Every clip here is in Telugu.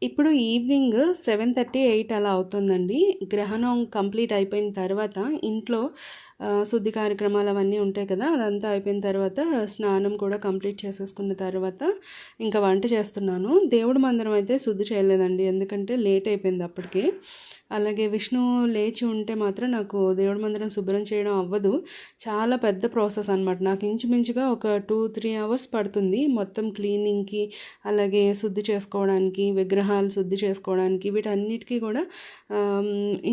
ఇప్పుడు ఈవినింగ్ 7:30, 8 అలా అవుతుందండి. గ్రహణం కంప్లీట్ అయిపోయిన తర్వాత ఇంట్లో శుద్ధి కార్యక్రమాలు అవన్నీ ఉంటాయి కదా! అదంతా అయిపోయిన తర్వాత స్నానం కూడా కంప్లీట్ చేసేసుకున్న తర్వాత ఇంకా వంట చేస్తున్నాను. దేవుడి మందిరం అయితే శుద్ధి చేయలేదండి. ఎందుకంటే లేట్ అయిపోయింది అప్పటికి. అలాగే విష్ణు లేచి ఉంటే మాత్రం నాకు దేవుడి మందిరం శుభ్రం చేయడం అవ్వదు. చాలా పెద్ద ప్రాసెస్ అనమాట. నాకు ఇంచుమించుగా ఒక 2-3 అవర్స్ పడుతుంది మొత్తం క్లీనింగ్‌కి, అలాగే శుద్ధి చేసుకోవడానికి, విగ్రహాలు శుద్ధి చేసుకోవడానికి, వీటన్నిటికీ కూడా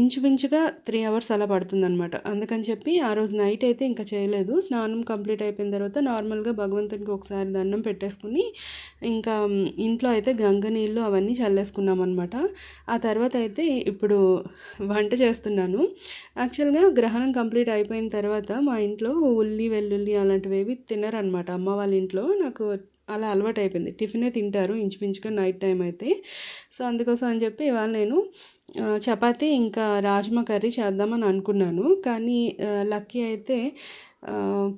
ఇంచుమించుగా 3 అవర్స్ అలా పడుతుందనమాట. అందుకని చెప్పి ఆ రోజు నైట్ అయితే ఇంకా చేయలేదు. స్నానం కంప్లీట్ అయిపోయిన తర్వాత నార్మల్గా భగవంతునికి ఒకసారి దండం పెట్టేసుకుని ఇంకా ఇంట్లో అయితే గంగ నీళ్ళు అవన్నీ చల్లేసుకున్నాం అనమాట. ఆ తర్వాత అయితే ఇప్పుడు వంట చేస్తున్నాను. యాక్చువల్గా గ్రహణం కంప్లీట్ అయిపోయిన తర్వాత మా ఇంట్లో ఉల్లి వెల్లుల్లి అలాంటివి ఏవి తినరనమాట. అమ్మ వాళ్ళ ఇంట్లో నాకు అలా అలవాటు అయిపోయింది. టిఫినే తింటారు ఇంచుమించుగా నైట్ టైం అయితే. సో అందుకోసం అని చెప్పి ఇవాళ నేను చపాతీ ఇంకా రాజ్మా కర్రీ చేద్దామని అనుకున్నాను. కానీ లక్కీ అయితే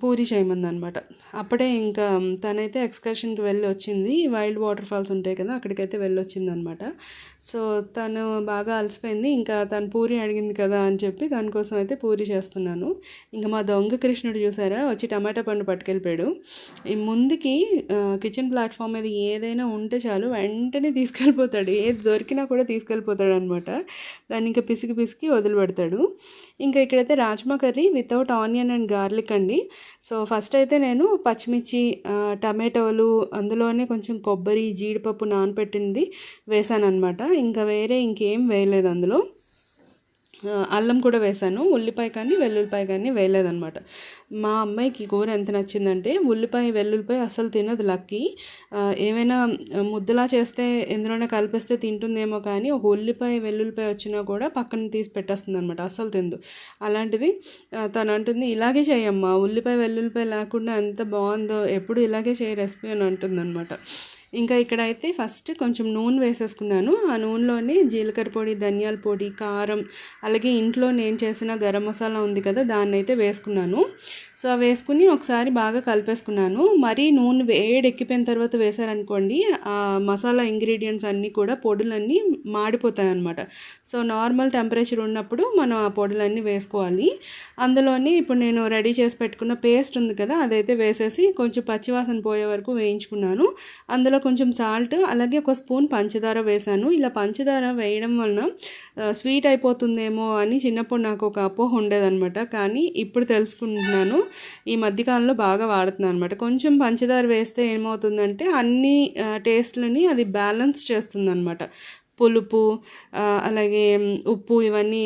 పూరి చేయమందనమాట. అప్పుడే ఇంకా తనైతే ఎక్స్కర్షన్కి వెళ్ళి వచ్చింది. వైల్డ్ వాటర్ ఫాల్స్ ఉంటాయి కదా, అక్కడికైతే వెళ్ళొచ్చిందనమాట. సో తను బాగా అలసిపోయింది. ఇంకా తను పూరి అడిగింది కదా అని చెప్పి దానికోసం అయితే పూరి చేస్తున్నాను. ఇంకా మా దొంగ కృష్ణుడు చూసారా, వచ్చి టమాటా పండు పట్టుకెళ్ళిపోయాడు. ఈ ముందుకి కిచెన్ ప్లాట్ఫామ్ మీద ఏదైనా ఉంటే చాలు వెంటనే తీసుకెళ్ళిపోతాడు. ఏది దొరికినా కూడా తీసుకెళ్ళిపోతాడు అనమాట. దాన్ని ఇంకా పిసికి పిసికి వదిలిపెడతాడు. ఇంకా ఇక్కడైతే rajma curry without onion and garlic అండి. సో ఫస్ట్ అయితే నేను పచ్చిమిర్చి, టమాటోలు, అందులోనే కొంచెం కొబ్బరి, జీడిపప్పు నానపెట్టింది వేసాను అనమాట. ఇంకా వేరే ఇంకేం వేయలేదు అందులో. అల్లం కూడా వేసాను. ఉల్లిపాయ కానీ వెల్లుల్లిపాయ కానీ వేయలేదనమాట. మా అమ్మాయికి కూర ఎంత నచ్చిందంటే ఉల్లిపాయ వెల్లుల్లిపాయ అస్సలు తినదు లక్కీ. ఏమైనా ముద్దలా చేస్తే ఎందులోనే కలిపేస్తే తింటుందేమో కానీ ఒక ఉల్లిపాయ వెల్లుల్లిపాయ వచ్చినా కూడా పక్కన తీసి పెట్టేస్తుంది అనమాట. అస్సలు తిందు. అలాంటిది తను అంటుంది, ఇలాగే చేయమ్మా, ఉల్లిపాయ వెల్లుల్లిపాయ లేకుండా ఎంత బాగుందో, ఎప్పుడు ఇలాగే చేయ రెసిపీ అని అంటుందన్నమాట. ఇంకా ఇక్కడైతే ఫస్ట్ కొంచెం నూనె వేసేసుకున్నాను. ఆ నూనెలోనే జీలకర్ర పొడి, ధనియాల పొడి, కారం, అలాగే ఇంట్లో నేను చేసిన గరం మసాలా ఉంది కదా, దాన్ని అయితే వేసుకున్నాను. సో అవి వేసుకుని ఒకసారి బాగా కలిపేసుకున్నాను. మరీ నూనె వేడెక్కిపోయిన తర్వాత వేసారనుకోండి, ఆ మసాలా ఇంగ్రీడియంట్స్ అన్నీ కూడా పొడులన్నీ మాడిపోతాయి అన్నమాట. సో నార్మల్ టెంపరేచర్ ఉన్నప్పుడు మనం ఆ పొడులన్నీ వేసుకోవాలి. అందులోని ఇప్పుడు నేను రెడీ చేసి పెట్టుకున్న పేస్ట్ ఉంది కదా, అదైతే వేసేసి కొంచెం పచ్చివాసన పోయే వరకు వేయించుకున్నాను. అందులో కొంచెం సాల్ట్, అలాగే ఒక స్పూన్ పంచదార వేసాను. ఇలా పంచదార వేయడం వలన స్వీట్ అయిపోతుందేమో అని చిన్నప్పుడు నాకు ఒక అపోహ ఉండేదన్నమాట. కానీ ఇప్పుడు తెలుసుకుంటున్నాను, ఈ మధ్యకాలంలో బాగా వాడుతున్నాను అనమాట. కొంచెం పంచదార వేస్తే ఏమవుతుందంటే అన్ని టేస్ట్లని అది బ్యాలెన్స్ చేస్తుందన్నమాట. పులుపు, అలాగే ఉప్పు ఇవన్నీ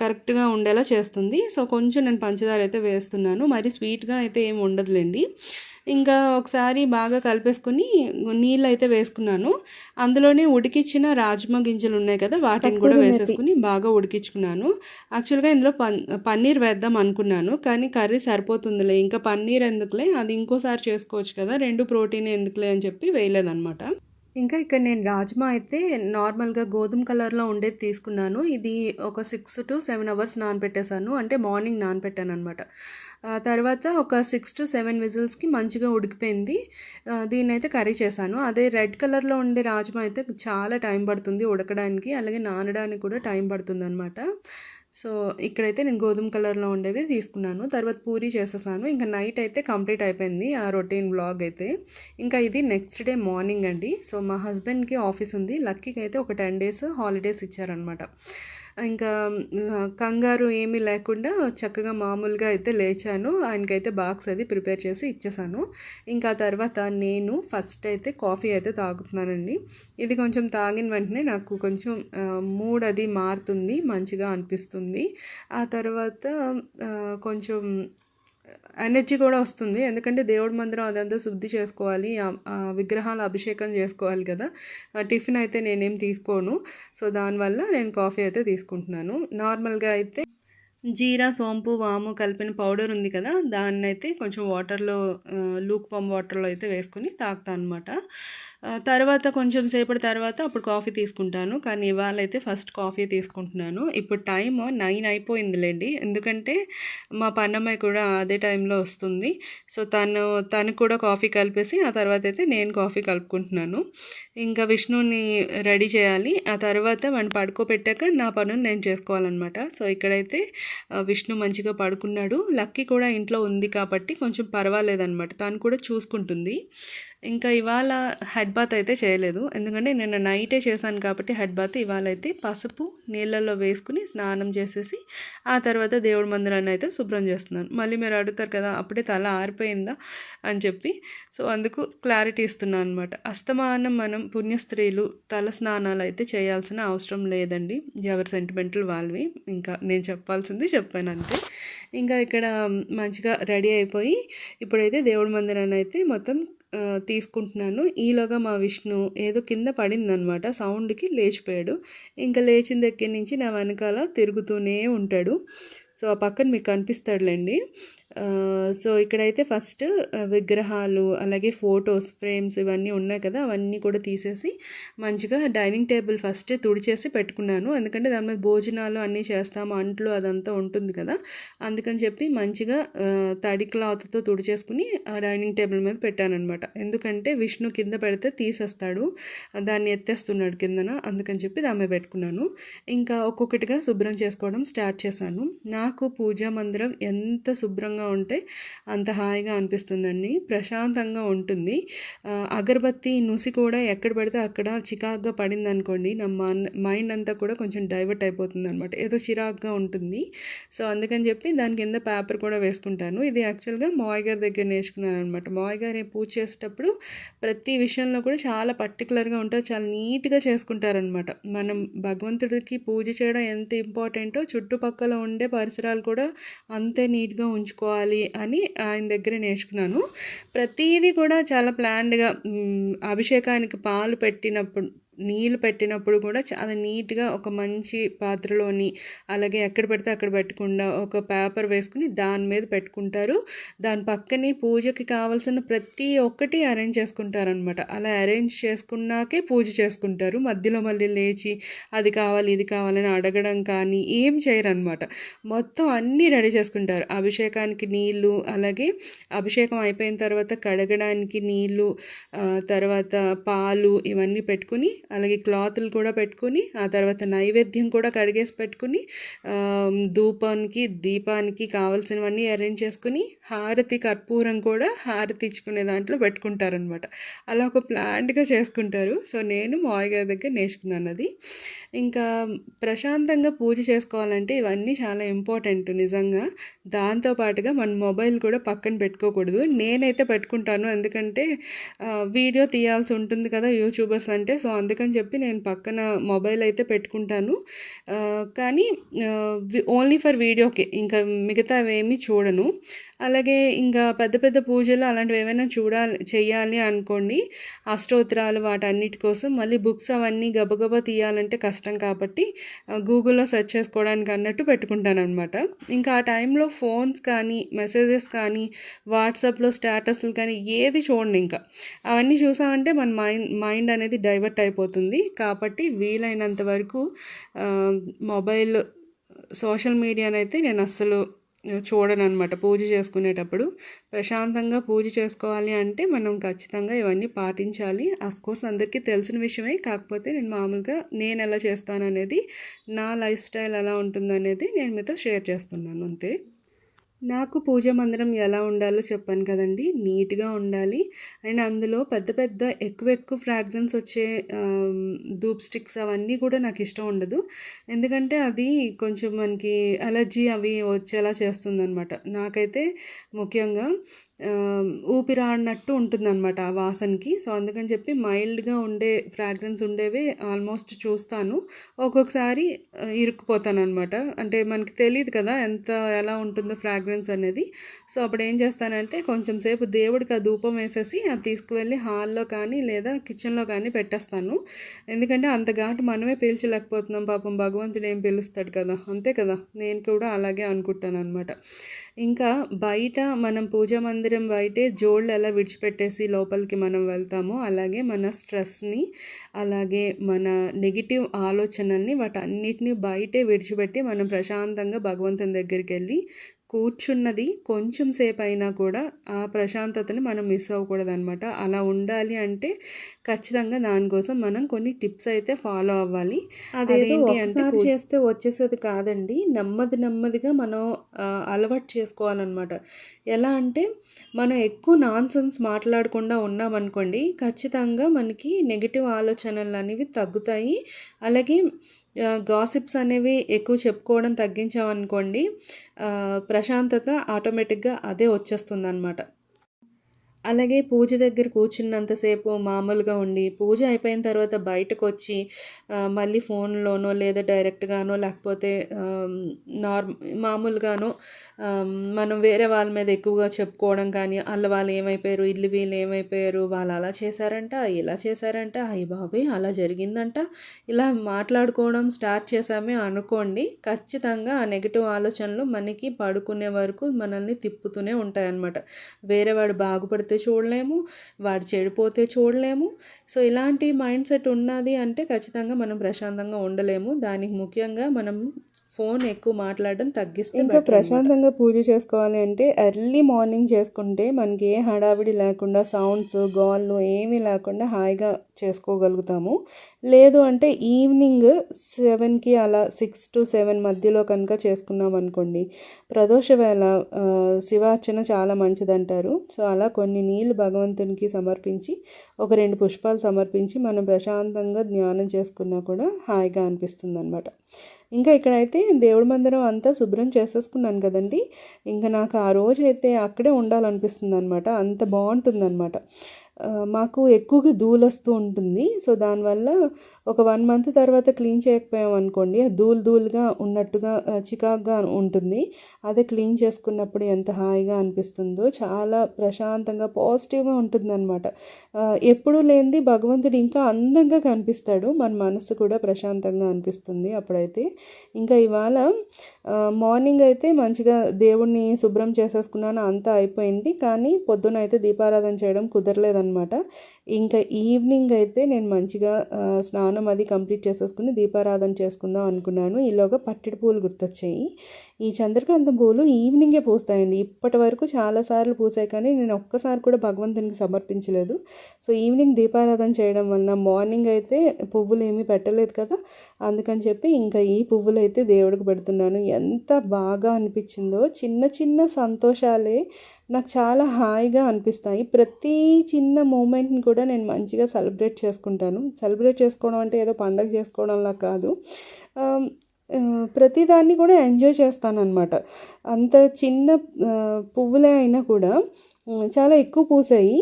కరెక్ట్గా ఉండేలా చేస్తుంది. సో కొంచెం నేను పంచదార అయితే వేస్తున్నాను. మరి స్వీట్గా అయితే ఏమి ఉండదులేండి. ఇంకా ఒకసారి బాగా కలిపేసుకుని నీళ్ళు అయితే వేసుకున్నాను. అందులోనే ఉడికిచ్చిన రాజ్మా గింజలు ఉన్నాయి కదా, వాటిని కూడా వేసేసుకుని బాగా ఉడికించుకున్నాను. యాక్చువల్గా ఇందులో పన్నీర్ వేద్దాం అనుకున్నాను, కానీ కర్రీ సరిపోతుందిలే, ఇంకా పన్నీర్ ఎందుకులే, అది ఇంకోసారి చేసుకోవచ్చు కదా, రెండు ప్రోటీన్ ఎందుకులే అని చెప్పి వేయలేదన్నమాట. ఇంకా ఇక్కడ నేను రాజ్మా అయితే నార్మల్గా గోధుమ కలర్లో ఉండేది తీసుకున్నాను. ఇది ఒక 6-7 అవర్స్ నానపెట్టేశాను, అంటే మార్నింగ్ నానపెట్టాను అనమాట. తర్వాత ఒక 6-7 విజిల్స్కి మంచిగా ఉడికిపోయింది. దీన్ని అయితే కర్రీ చేశాను. అదే రెడ్ కలర్లో ఉండే రాజ్మా అయితే చాలా టైం పడుతుంది ఉడకడానికి, అలాగే నానడానికి కూడా టైం పడుతుంది అనమాట. సో ఇక్కడైతే నేను గోధుమ కలర్లో ఉండేవి తీసుకున్నాను. తర్వాత పూరి చేసేసాను. ఇంకా నైట్ అయితే కంప్లీట్ అయిపోయింది ఆ రొటీన్ వ్లాగ్ అయితే. ఇంకా ఇది నెక్స్ట్ డే మార్నింగ్ అండి. సో మా హస్బెండ్కి ఆఫీస్ ఉంది. లక్కీకి అయితే ఒక 10 days హాలిడేస్ ఇచ్చారనమాట. ఇంకా కంగారు ఏమీ లేకుండా చక్కగా మామూలుగా అయితే లేచాను. ఆయనకైతే బాక్స్ అది ప్రిపేర్ చేసి ఇచ్చేసాను. ఇంకా తర్వాత నేను ఫస్ట్ అయితే కాఫీ అయితే తాగుతున్నానండి. ఇది కొంచెం తాగిన వెంటనే నాకు కొంచెం మూడ్ అది మారుతుంది, మంచిగా అనిపిస్తుంది. ఆ తర్వాత కొంచెం ఎనర్జీ కూడా వస్తుంది. ఎందుకంటే దేవుడి మందిరం అదంతా శుద్ధి చేసుకోవాలి, విగ్రహాల అభిషేకం చేసుకోవాలి కదా. టిఫిన్ అయితే నేనేం తీసుకోను. సో దానివల్ల నేను కాఫీ అయితే తీసుకుంటున్నాను. నార్మల్గా అయితే జీరా, సోంపు, వాము కలిపిన పౌడర్ ఉంది కదా, దాన్ని అయితే కొంచెం వాటర్లో లూక్ వామ్ వాటర్లో అయితే వేసుకొని తాగుతాను అనమాట. తర్వాత కొంచెం సేపటి తర్వాత అప్పుడు కాఫీ తీసుకుంటాను. కానీ ఇవాళ అయితే ఫస్ట్ కాఫీ తీసుకుంటున్నాను. ఇప్పుడు టైం 9 అయిపోయిందిలేండి, ఎందుకంటే మా పన్నమ్మాయి కూడా అదే టైంలో వస్తుంది. సో తను కూడా కాఫీ కలిపేసి ఆ తర్వాత అయితే నేను కాఫీ కలుపుకుంటున్నాను. ఇంకా విష్ణుని రెడీ చేయాలి. ఆ తర్వాత వాడిని పడుకోబెట్టాక నా పనులు నేను చేసుకోవాలన్నమాట. సో ఇక్కడైతే విష్ణు మంచిగా పడుకున్నాడు. లక్కీ కూడా ఇంట్లో ఉంది కాబట్టి కొంచెం పర్వాలేదన్నమాట. తను కూడా చూసుకుంటుంది. ఇంకా ఇవాళ హెడ్ బాత్ అయితే చేయలేదు, ఎందుకంటే నిన్న నైటే చేశాను కాబట్టి హెడ్ బాత్. ఇవాళ అయితే పసుపు నీళ్ళల్లో వేసుకుని స్నానం చేసేసి ఆ తర్వాత దేవుడి మందిరాన్ని అయితే శుభ్రం చేస్తున్నాను. మళ్ళీ మీరు అడుగుతారు కదా అప్పుడే తల ఆరిపోయిందా అని చెప్పి, సో అందుకు క్లారిటీ ఇస్తున్నాను అనమాట. అస్తమానం మనం పుణ్యస్త్రీలు తల స్నానాలు అయితే చేయాల్సిన అవసరం లేదండి, ఎవరి సెంటిమెంటల్ వాళ్ళవి. ఇంకా నేను చెప్పాల్సింది చెప్పాను అంతే. ఇంకా ఇక్కడ మంచిగా రెడీ అయిపోయి ఇప్పుడైతే దేవుడి మందిరాన్ని అయితే మొత్తం తీసుకుంటున్నాను. ఈలోగా మా విష్ణు ఏదో కింద పడిందనమాట, సౌండ్కి లేచిపోయాడు. ఇంకా లేచిన దగ్గర నుంచి నా వెనకాల తిరుగుతూనే ఉంటాడు. సో ఆ పక్కన మీకు కనిపిస్తాడులేండి. సో ఇక్కడైతే ఫస్ట్ విగ్రహాలు అలాగే ఫొటోస్ ఫ్రేమ్స్ ఇవన్నీ ఉన్నాయి కదా, అవన్నీ కూడా తీసేసి మంచిగా డైనింగ్ టేబుల్ ఫస్ట్ తుడిచేసి పెట్టుకున్నాను. ఎందుకంటే దాని మీద భోజనాలు అన్నీ చేస్తాము, అంట్లు అదంతా ఉంటుంది కదా, అందుకని చెప్పి మంచిగా తడి క్లాత్తో తుడిచేసుకుని ఆ డైనింగ్ టేబుల్ మీద పెట్టానమాట. ఎందుకంటే విష్ణు కింద పెడితే తీసేస్తాడు, దాన్ని ఎత్తేస్తున్నాడు కిందన, అందుకని చెప్పి దాని మీద పెట్టుకున్నాను. ఇంకా ఒక్కొక్కటిగా శుభ్రం చేసుకోవడం స్టార్ట్ చేశాను. నాకు పూజా మందిరం ఎంత శుభ్రంగా ఉంటే అంత హాయిగా అనిపిస్తుందండి, ప్రశాంతంగా ఉంటుంది. అగరబత్తి నుసి కూడా ఎక్కడ పడితే అక్కడ చికాగ్గా పడింది అనుకోండి, నా మైండ్ అంతా కూడా కొంచెం డైవర్ట్ అయిపోతుంది అనమాట, ఏదో చిరాగ్గా ఉంటుంది. సో అందుకని చెప్పి దాని కింద పేపర్ కూడా వేసుకుంటాను. ఇది యాక్చువల్గా మావయ్య గారి దగ్గర నేర్చుకున్నాను అనమాట. మావయ్య గారు పూజ చేసేటప్పుడు ప్రతి విషయంలో కూడా చాలా పర్టికులర్గా ఉంటారు, చాలా నీట్గా చేసుకుంటారనమాట. మనం భగవంతుడికి పూజ చేయడం ఎంత ఇంపార్టెంటో చుట్టుపక్కల ఉండే పరిసరాలు కూడా అంతే నీట్గా ఉంచుకోవాలి అని ఆయన దగ్గర నేర్చుకున్నాను. ప్రతిదీ కూడా చాలా ప్లాన్డ్గా, అభిషేకానికి పాలు పెట్టినప్పుడు నీళ్ళు పెట్టినప్పుడు కూడా చాలా నీట్గా ఒక మంచి పాత్రలోని, అలాగే ఎక్కడ పెడితే అక్కడ పెట్టకుండా ఒక పేపర్ వేసుకుని దాని మీద పెట్టుకుంటారు. దాని పక్కనే పూజకి కావాల్సిన ప్రతి ఒక్కటి అరేంజ్ చేసుకుంటారనమాట. అలా అరేంజ్ చేసుకున్నాకే పూజ చేసుకుంటారు. మధ్యలో మళ్ళీ లేచి అది కావాలి ఇది కావాలని అడగడం కానీ ఏం చేయరనమాట. మొత్తం అన్నీ రెడీ చేసుకుంటారు. అభిషేకానికి నీళ్ళు, అలాగే అభిషేకం అయిపోయిన తర్వాత కడగడానికి నీళ్ళు, తర్వాత పాలు ఇవన్నీ పెట్టుకుని, అలాగే క్లాతులు కూడా పెట్టుకుని, ఆ తర్వాత నైవేద్యం కూడా కడిగేసి పెట్టుకుని, దీపానికి కావాల్సినవన్నీ అరేంజ్ చేసుకుని, హారతి కర్పూరం కూడా హారతి ఇచ్చుకునే దాంట్లో పెట్టుకుంటారనమాట. అలా ఒక ప్లాన్డ్గా చేసుకుంటారు. సో నేను మావయ్య గారి దగ్గర నేర్చుకున్నాను అది. ఇంకా ప్రశాంతంగా పూజ చేసుకోవాలంటే ఇవన్నీ చాలా ఇంపార్టెంట్ నిజంగా. దాంతోపాటుగా మన మొబైల్ కూడా పక్కన పెట్టుకోకూడదు. నేనైతే పెట్టుకుంటాను, ఎందుకంటే వీడియో తీయాల్సి ఉంటుంది కదా యూట్యూబర్స్ అంటే. సో అందుకని చెప్పి నేను పక్కన మొబైల్ అయితే పెట్టుకుంటాను, కానీ ఓన్లీ ఫర్ వీడియోకే, ఇంకా మిగతా ఏమీ చూడను. అలాగే ఇంకా పెద్ద పెద్ద పూజలు అలాంటివి ఏమైనా చెయ్యాలి అనుకోండి, అష్టోత్తరాలు వాటన్నిటి కోసం మళ్ళీ బుక్స్ అవన్నీ గబగబా తీయాలంటే కష్టం కాబట్టి గూగుల్లో సెర్చ్ చేసుకోవడానికి అన్నట్టు పెట్టుకుంటాను అనమాట. ఇంకా ఆ టైంలో ఫోన్స్ కానీ మెసేజెస్ కానీ వాట్సాప్లో స్టేటస్లు కానీ ఏది చూడండి. ఇంకా అవన్నీ చూసామంటే మన మైండ్ అనేది డైవర్ట్ అయిపోతుంది. కాబట్టి వీలైనంత వరకు మొబైల్ సోషల్ మీడియానైతే నేను అస్సలు చూడను అనమాట. పూజ చేసుకునేటప్పుడు ప్రశాంతంగా పూజ చేసుకోవాలి అంటే మనం ఖచ్చితంగా ఇవన్నీ పాటించాలి. కోర్స్ అందరికీ తెలిసిన విషయమే, కాకపోతే నేను మామూలుగా నేను ఎలా చేస్తాను అనేది, నా లైఫ్ స్టైల్ ఎలా ఉంటుందనేది నేను మీతో షేర్ చేస్తున్నాను అంతే. నాకు పూజ మందిరం ఎలా ఉండాలో చెప్పాను కదండి, నీట్గా ఉండాలి. అండ్ అందులో పెద్ద పెద్ద ఎక్కువ ఫ్రాగ్రెన్స్ వచ్చే ధూప్ స్టిక్స్ అవన్నీ కూడా నాకు ఇష్టం ఉండదు. ఎందుకంటే అది కొంచెం మనకి అలర్జీ అవి వచ్చేలా చేస్తుందన్నమాట. నాకైతే ముఖ్యంగా ఊపిరాడినట్టు ఉంటుందన్నమాట ఆ వాసనకి. సో అందుకని చెప్పి మైల్డ్గా ఉండే ఫ్రాగ్రెన్స్ ఉండేవి ఆల్మోస్ట్ చూస్తాను. ఒక్కొక్కసారి ఇరుక్కుపోతాను అనమాట, అంటే మనకి తెలియదు కదా ఎలా ఉంటుందో ఫ్రాగ్రెన్స్ అనేది. సో అప్పుడు ఏం చేస్తానంటే కొంచెం సేపు దేవుడికి ఆ ధూపం వేసేసి అది తీసుకువెళ్ళి హాల్లో కానీ లేదా కిచెన్లో కానీ పెట్టేస్తాను. ఎందుకంటే అంత ఘాటు మనమే పీల్చలేకపోతున్నాం, పాపం భగవంతుడు ఏం పీలుస్తాడు కదా, అంతే కదా. నేను కూడా అలాగే అనుకుంటాను అనమాట. ఇంకా బయట మనం పూజా మందిరం బయటే జోళ్ళు ఎలా విడిచిపెట్టేసి లోపలికి మనం వెళ్తామో, అలాగే మన స్ట్రెస్ని, అలాగే మన నెగిటివ్ ఆలోచనల్ని వాటన్నిటిని బయటే విడిచిపెట్టి మనం ప్రశాంతంగా భగవంతుని దగ్గరికి వెళ్ళి కూర్చున్నది కొంచెం సేపు అయినా కూడా ఆ ప్రశాంతతని మనం మిస్ అవ్వకూడదనమాట. అలా ఉండాలి అంటే ఖచ్చితంగా దానికోసం మనం కొన్ని టిప్స్ అయితే ఫాలో అవ్వాలి. అదేంటి అంటే చేస్తే వచ్చేసేది కాదండి. నెమ్మదిగా మనం అలవాటు చేసుకోవాలన్నమాట. ఎలా అంటే మనం ఎక్కువ నాన్సెన్స్ మాట్లాడకుండా ఉన్నామనుకోండి, ఖచ్చితంగా మనకి నెగిటివ్ ఆలోచనలు అనేవి తగ్గుతాయి. అలాగే గాసిప్స్ అనేవి ఎక్కువ చెప్పుకోవడం తగ్గించామనుకోండి, ప్రశాంతత ఆటోమేటిక్గా అదే వచ్చేస్తుందన్నమాట. అలాగే పూజ దగ్గర కూర్చున్నంతసేపు మామూలుగా ఉండి, పూజ అయిపోయిన తర్వాత బయటకొచ్చి మళ్ళీ ఫోన్లోనో లేదా డైరెక్ట్గానో లేకపోతే మామూలుగానో మనం వేరే వాళ్ళ మీద ఎక్కువగా చెప్పుకోవడం కానీ, వాళ్ళు ఏమైపోయారు, వీళ్ళు ఏమైపోయారు, వాళ్ళు అలా చేశారంట, ఇలా చేశారంట, అయ్య బాబోయ్ అలా జరిగిందంట, ఇలా మాట్లాడుకోవడం స్టార్ట్ చేసామే అనుకోండి, ఖచ్చితంగా ఆ నెగిటివ్ ఆలోచనలు మనకి పడుకునే వరకు మనల్ని తిప్పుతూనే ఉంటాయన్నమాట. వేరే వాడు బాగుపడితే చూడలేము, వాడు చెడిపోతే చూడలేము. సో ఇలాంటి మైండ్ సెట్ ఉన్నది అంటే ఖచ్చితంగా మనం ప్రశాంతంగా ఉండలేము. దానికి ముఖ్యంగా మనం ఫోన్ ఎక్కువ మాట్లాడడం తగ్గిస్తే ఇంకా ప్రశాంతంగా పూజ చేసుకోవాలి అంటే ఎర్లీ మార్నింగ్ చేసుకుంటే మనకి ఏ హడావిడి లేకుండా, సౌండ్స్ గోళ్ళు ఏమీ లేకుండా హాయిగా చేసుకోగలుగుతాము. లేదు అంటే ఈవినింగ్ 7కి అలా 6 to 7 మధ్యలో కనుక చేసుకున్నాం అనుకోండి, ప్రదోష వేళ శివార్చన చాలా మంచిదంటారు. సో అలా కొన్ని నీళ్ళు భగవంతునికి సమర్పించి, ఒక 2 పుష్పాలు సమర్పించి మనం ప్రశాంతంగా ధ్యానం చేసుకున్నా కూడా హాయిగా అనిపిస్తుంది అనమాట. ఇంకా ఇక్కడైతే దేవుడి మందిరం అంతా శుభ్రం చేసేసుకున్నాను కదండి. ఇంకా నాకు ఆ రోజైతే అక్కడే ఉండాలనిపిస్తుంది అనమాట. అంత బాగుంటుందన్నమాట. మాకు ఎక్కువగా ధూళొస్తూ ఉంటుంది. సో దానివల్ల ఒక 1 మంత్ తర్వాత క్లీన్ చేయకపోయాం అనుకోండి, ధూళిగా ఉన్నట్టుగా చికాగ్గా ఉంటుంది. అదే క్లీన్ చేసుకున్నప్పుడు ఎంత హాయిగా అనిపిస్తుందో, చాలా ప్రశాంతంగా పాజిటివ్గా ఉంటుందన్నమాట. ఎప్పుడూ లేనిది భగవంతుడు ఇంకా అందంగా కనిపిస్తాడు, మన మనసు కూడా ప్రశాంతంగా అనిపిస్తుంది అప్పుడైతే. ఇంకా ఇవాళ మార్నింగ్ అయితే మంచిగా దేవుణ్ణి శుభ్రం చేసేసుకున్నాను, అంతా అయిపోయింది. కానీ పొద్దున అయితే దీపారాధన చేయడం కుదరలేదన్నమాట. ఇంకా ఈవినింగ్ అయితే నేను మంచిగా స్నానం అది కంప్లీట్ చేసేసుకుని దీపారాధన చేసుకుందాం అనుకున్నాను. ఈలోగా పట్టిడి పూలు గుర్తొచ్చాయి. ఈ చంద్రకాంతం పూలు ఈవినింగే పూస్తాయండి. ఇప్పటి వరకు చాలాసార్లు పూసాయి, కానీ నేను ఒక్కసారి కూడా భగవంతునికి సమర్పించలేదు. సో ఈవినింగ్ దీపారాధన చేయడం వలన మార్నింగ్ అయితే పువ్వులు ఏమీ పెట్టలేదు కదా, అందుకని చెప్పి ఇంకా ఈ పువ్వులు అయితే దేవుడికి పెడుతున్నాను. ఎంత బాగా అనిపించిందో. చిన్న చిన్న సంతోషాలే నాకు చాలా హాయిగా అనిపిస్తాయి. ప్రతి చిన్న మూమెంట్ని కూడా నేను మంచిగా సెలబ్రేట్ చేసుకుంటాను. సెలబ్రేట్ చేసుకోవడం అంటే ఏదో పండగ చేసుకోవడంలా కాదు, ప్రతిదాన్ని కూడా ఎంజాయ్ చేస్తానన్నమాట. అంత చిన్న పువ్వులే అయినా కూడా చాలా ఎక్కువ పూసాయి.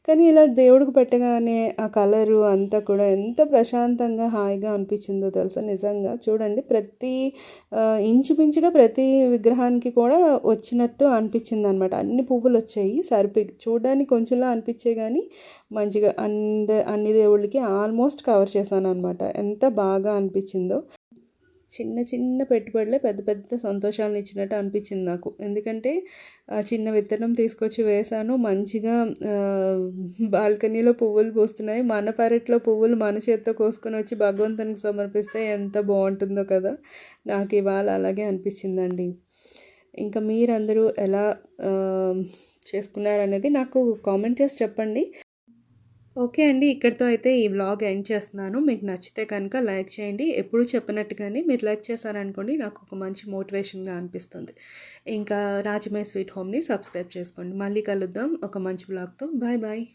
కానీ ఇలా దేవుడికి పెట్టగానే ఆ కలరు అంతా కూడా ఎంత ప్రశాంతంగా హాయిగా అనిపించిందో తెలుసా. నిజంగా చూడండి, ఇంచుమించుగా ప్రతి విగ్రహానికి కూడా వచ్చినట్టు అనిపించింది అనమాట. అన్ని పువ్వులు వచ్చాయి, చూడడానికి కొంచెంలా అనిపించాయి, కానీ మంచిగా అన్ని దేవుళ్ళకి ఆల్మోస్ట్ కవర్ చేశాను అనమాట. ఎంత బాగా అనిపించిందో. చిన్న చిన్న పెట్టుబడులే పెద్ద పెద్ద సంతోషాలను ఇచ్చినట్టు అనిపించింది నాకు. ఎందుకంటే చిన్న విత్తనం తీసుకొచ్చి వేశాను, మంచిగా బాల్కనీలో పువ్వులు పూస్తున్నాయి. మన పెరట్లో పువ్వులు మన చేత్తో కోసుకొని వచ్చి భగవంతునికి సమర్పిస్తే ఎంత బాగుంటుందో కదా. నాకు ఇవాళ అలాగే అనిపించిందండి. ఇంకా మీరందరూ ఎలా చేసుకున్నారనేది నాకు కామెంట్ చేసి చెప్పండి. ఓకే అండి, ఇక్కడితో అయితే ఈ వ్లాగ్ ఎండ్ చేస్తున్నాను. మీకు నచ్చితే కనుక లైక్ చేయండి. ఎప్పుడు చెప్పినట్టుగానే మీరు లైక్ చేశారనుకోండి, నాకు ఒక మంచి మోటివేషన్గా అనిపిస్తుంది. ఇంకా రాజమయ్య స్వీట్ హోమ్ని సబ్స్క్రైబ్ చేసుకోండి. మళ్ళీ కలుద్దాం ఒక మంచి వ్లాగ్తో. Bye bye.